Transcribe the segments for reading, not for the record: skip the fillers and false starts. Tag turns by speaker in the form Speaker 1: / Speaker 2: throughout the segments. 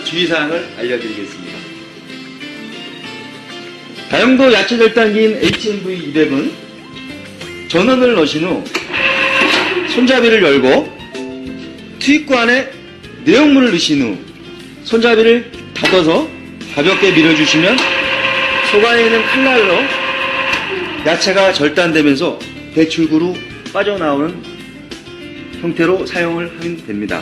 Speaker 1: 주의사항을 알려드리겠습니다. 다용도 야채 절단기인 HMV200은 전원을 넣으신 후 손잡이를 열고 투입구 안에 내용물을 넣으신 후 손잡이를 닫아서 가볍게 밀어주시면 속 안에 있는 칼날로 야채가 절단되면서 배출구로 빠져나오는 형태로 사용을 하면 됩니다.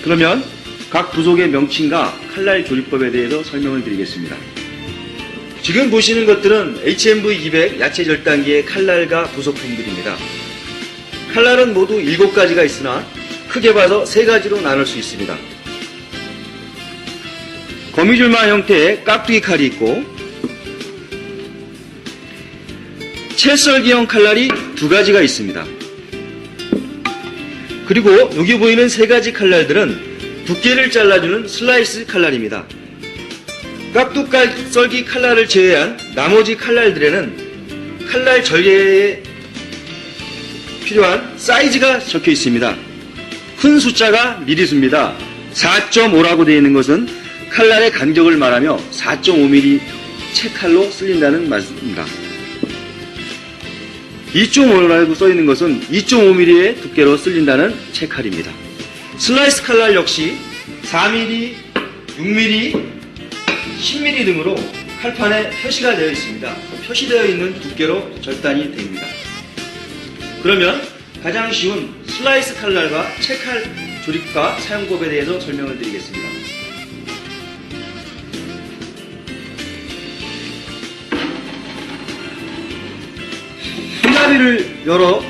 Speaker 1: 그러면 각 부속의 명칭과 칼날 조리법에 대해서 설명을 드리겠습니다. 지금 보시는 것들은 HMV200 야채 절단기의 칼날과 부속품들입니다. 칼날은 모두 7가지가 있으나 크게 봐서 3가지로 나눌 수 있습니다. 거미줄만 형태의 깍두기 칼이 있고 채썰기형 칼날이 2가지가 있습니다. 그리고 여기 보이는 3가지 칼날들은 두께를 잘라주는 슬라이스 칼날입니다. 깍두기 썰기 칼날을 제외한 나머지 칼날들에는 칼날 절개에 필요한 사이즈가 적혀 있습니다. 큰 숫자가 미리수입니다. 4.5라고 되어 있는 것은 칼날의 간격을 말하며 4.5mm 채칼로 쓸린다는 말입니다. 2.5라고 써있는 것은 2.5mm의 두께로 쓸린다는 채칼입니다. 슬라이스 칼날 역시 4mm, 6mm, 10mm 등으로 칼판에 표시가 되어 있습니다. 표시되어 있는 두께로 절단이 됩니다. 그러면 가장 쉬운 슬라이스 칼날과 채칼 조립과 사용법에 대해서 설명을 드리겠습니다. 손잡이를 열어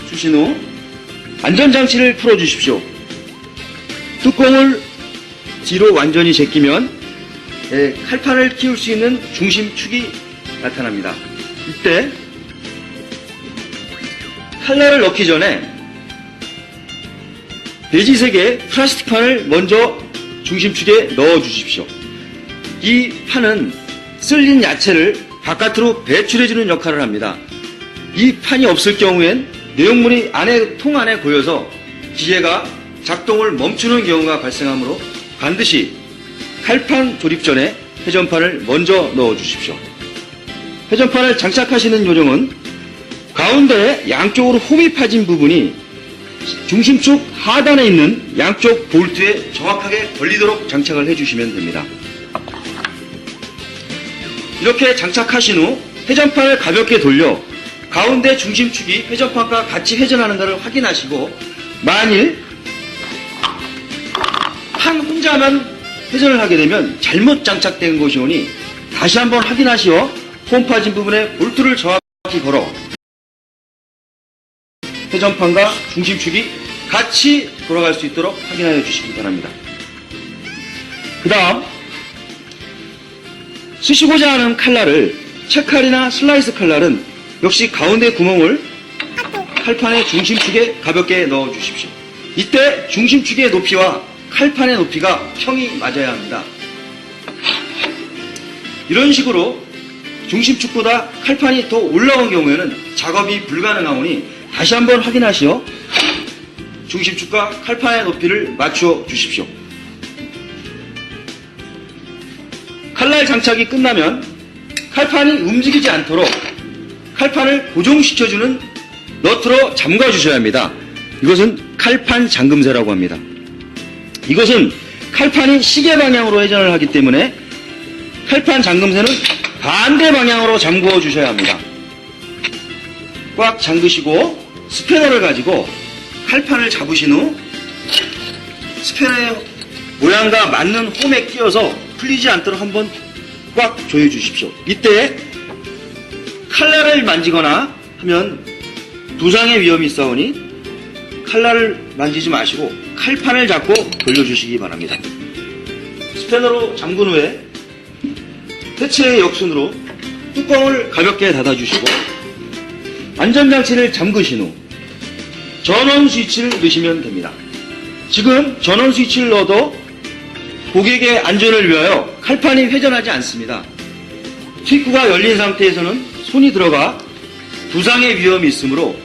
Speaker 1: 주신 후 안전장치를 풀어 주십시오. 뚜껑을 뒤로 완전히 제끼면 칼판을 키울 수 있는 중심축이 나타납니다. 이때 칼날을 넣기 전에 베이지색의 플라스틱 판을 먼저 중심축에 넣어 주십시오. 이 판은 쓸린 야채를 바깥으로 배출해주는 역할을 합니다. 이 판이 없을 경우엔 내용물이 통 안에 고여서 기계가 작동을 멈추는 경우가 발생하므로 반드시 칼판 조립 전에 회전판을 먼저 넣어 주십시오. 회전판을 장착하시는 요령은 가운데에 양쪽으로 홈이 파진 부분이 중심축 하단에 있는 양쪽 볼트에 정확하게 걸리도록 장착을 해주시면 됩니다. 이렇게 장착하신 후 회전판을 가볍게 돌려 가운데 중심축이 회전판과 같이 회전하는 것을 확인하시고 만일 판 혼자만 회전을 하게 되면 잘못 장착된 것이 오니 다시 한번 확인하시어 홈 파진 부분에 볼트를 정확히 걸어 회전판과 중심축이 같이 돌아갈 수 있도록 확인하여 주시기 바랍니다. 그 다음 쓰시고자 하는 칼날을 채칼이나 슬라이스 칼날은 역시 가운데 구멍을 칼판의 중심축에 가볍게 넣어 주십시오. 이때 중심축의 높이와 칼판의 높이가 평이 맞아야 합니다. 이런 식으로 중심축보다 칼판이 더 올라온 경우에는 작업이 불가능하오니 다시 한번 확인하시어 중심축과 칼판의 높이를 맞추어 주십시오. 칼날 장착이 끝나면 칼판이 움직이지 않도록 칼판을 고정시켜주는 너트로 잠가 주셔야 합니다. 이것은 칼판 잠금쇠라고 합니다. 이것은 칼판이 시계 방향으로 회전을 하기 때문에 칼판 잠금쇠는 반대 방향으로 잠그어 주셔야 합니다. 꽉 잠그시고 스패너를 가지고 칼판을 잡으신 후 스패너의 모양과 맞는 홈에 끼워서 풀리지 않도록 한번 꽉 조여 주십시오. 이때 칼날을 만지거나 하면 부상의 위험이 있사오니 칼날을 만지지 마시고 칼판을 잡고 돌려주시기 바랍니다. 스패너로 잠근 후에 해체의 역순으로 뚜껑을 가볍게 닫아주시고 안전장치를 잠그신 후 전원 스위치를 넣으시면 됩니다. 지금 전원 스위치를 넣어도 고객의 안전을 위하여 칼판이 회전하지 않습니다. 킥구가 열린 상태에서는 손이 들어가 부상의 위험이 있으므로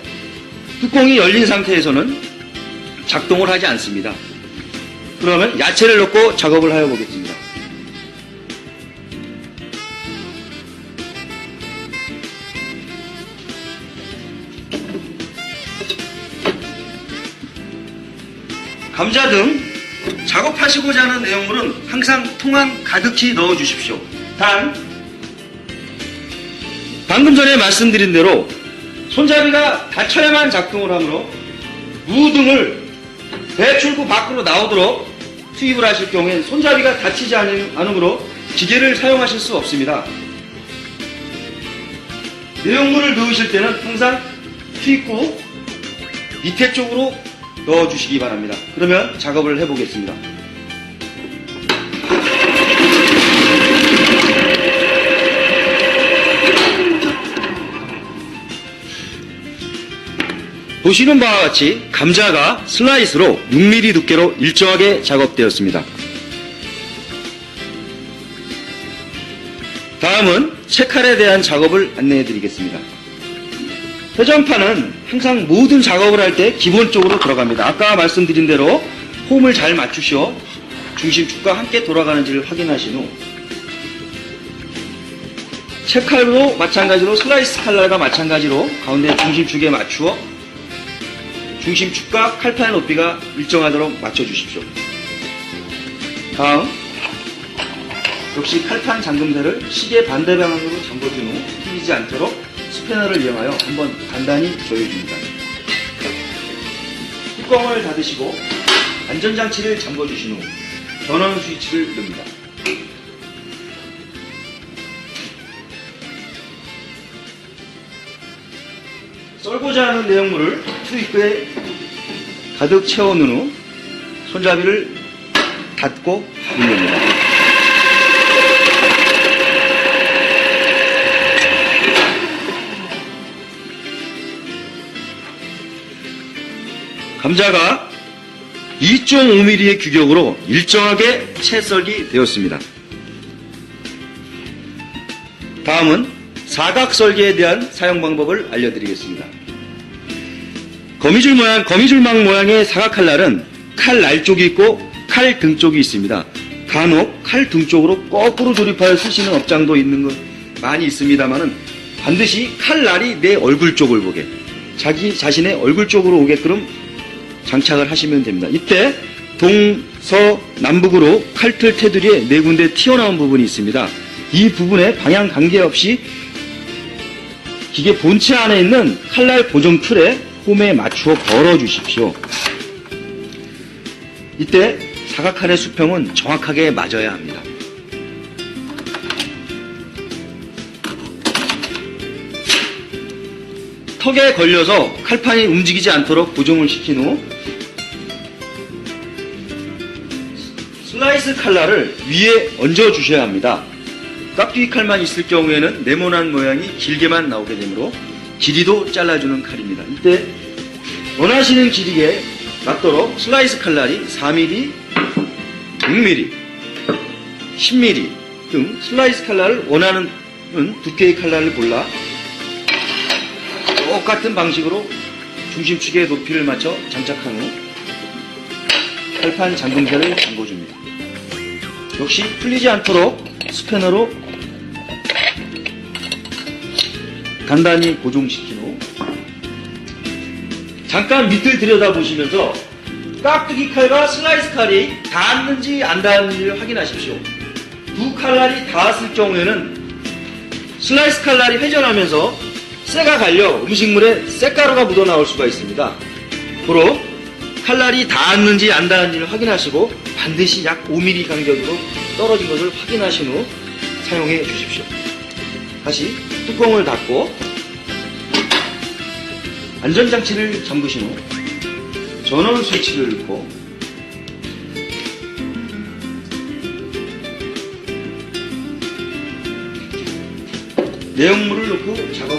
Speaker 1: 뚜껑이 열린 상태에서는 작동을 하지 않습니다. 그러면 야채를 넣고 작업을 하여 보겠습니다. 감자 등 작업하시고자 하는 내용물은 항상 통 안 가득히 넣어 주십시오. 단 방금 전에 말씀드린 대로 손잡이가 닫혀야만 작동을 하므로 무 등을 배출구 밖으로 나오도록 투입을 하실 경우엔 손잡이가 닫히지 않으므로 기계를 사용하실 수 없습니다. 내용물을 넣으실 때는 항상 투입구 밑에 쪽으로 넣어주시기 바랍니다. 그러면 작업을 해보겠습니다. 보시는 바와 같이 감자가 슬라이스로 6mm 두께로 일정하게 작업되었습니다. 다음은 채칼에 대한 작업을 안내해 드리겠습니다. 회전판은 항상 모든 작업을 할 때 기본적으로 들어갑니다. 아까 말씀드린 대로 홈을 잘 맞추시어 중심축과 함께 돌아가는지를 확인하신 후 채칼도 마찬가지로 슬라이스 칼날과 마찬가지로 가운데 중심축에 맞추어 중심축과 칼판의 높이가 일정하도록 맞춰주십시오. 다음 역시 칼판 잠금대를 시계 반대 방향으로 잠궈준 후 휘지 않도록 스패너를 이용하여 한번 간단히 조여줍니다. 뚜껑을 닫으시고 안전장치를 잠궈주신 후 전원 스위치를 누릅니다. 썰고자 하는 내용물을 투입구에 가득 채워놓은 후 손잡이를 닫고 누릅니다. 감자가 2.5mm의 규격으로 일정하게 채썰기 되었습니다. 다음은 사각썰기에 대한 사용 방법을 알려드리겠습니다. 거미줄망 모양의 사각칼날은 칼날 쪽이 있고 칼 등 쪽이 있습니다. 간혹 칼 등 쪽으로 거꾸로 조립하여 쓰시는 업장도 있는 것 많이 있습니다만은 반드시 칼날이 내 얼굴 쪽을 보게 자기 자신의 얼굴 쪽으로 오게끔 장착을 하시면 됩니다. 이때 동서남북으로 칼틀 테두리에 4군데 튀어나온 부분이 있습니다. 이 부분에 방향 관계없이 기계 본체 안에 있는 칼날 고정 틀에 홈에 맞추어 걸어 주십시오. 이때 사각칼의 수평은 정확하게 맞아야 합니다. 턱에 걸려서 칼판이 움직이지 않도록 고정을 시킨 후 슬라이스 칼날을 위에 얹어 주셔야 합니다. 깍두기 칼만 있을 경우에는 네모난 모양이 길게만 나오게 되므로 길이도 잘라주는 칼입니다. 이때 원하시는 길이에 맞도록 슬라이스 칼날이 4mm, 6mm, 10mm 등 슬라이스 칼날을 원하는 두께의 칼날을 골라 똑같은 방식으로 중심축의 높이를 맞춰 장착한 후 칼판 잠금쇠를 잠궈줍니다. 역시 풀리지 않도록 스패너로 간단히 고정시킨 후 잠깐 밑을 들여다보시면서 깍두기 칼과 슬라이스 칼이 닿았는지 안 닿았는지를 확인하십시오. 두 칼날이 닿았을 경우에는 슬라이스 칼날이 회전하면서 쇠가 갈려 음식물에 쇳가루가 묻어나올 수가 있습니다. 고로 칼날이 닿았는지 안 닿았는지를 확인하시고 반드시 약 5mm 간격으로 떨어진 것을 확인하신 후 사용해 주십시오. 다시 뚜껑을 닫고 안전장치를 잠그신 후 전원 스위치를 넣고 내용물을 넣고 작업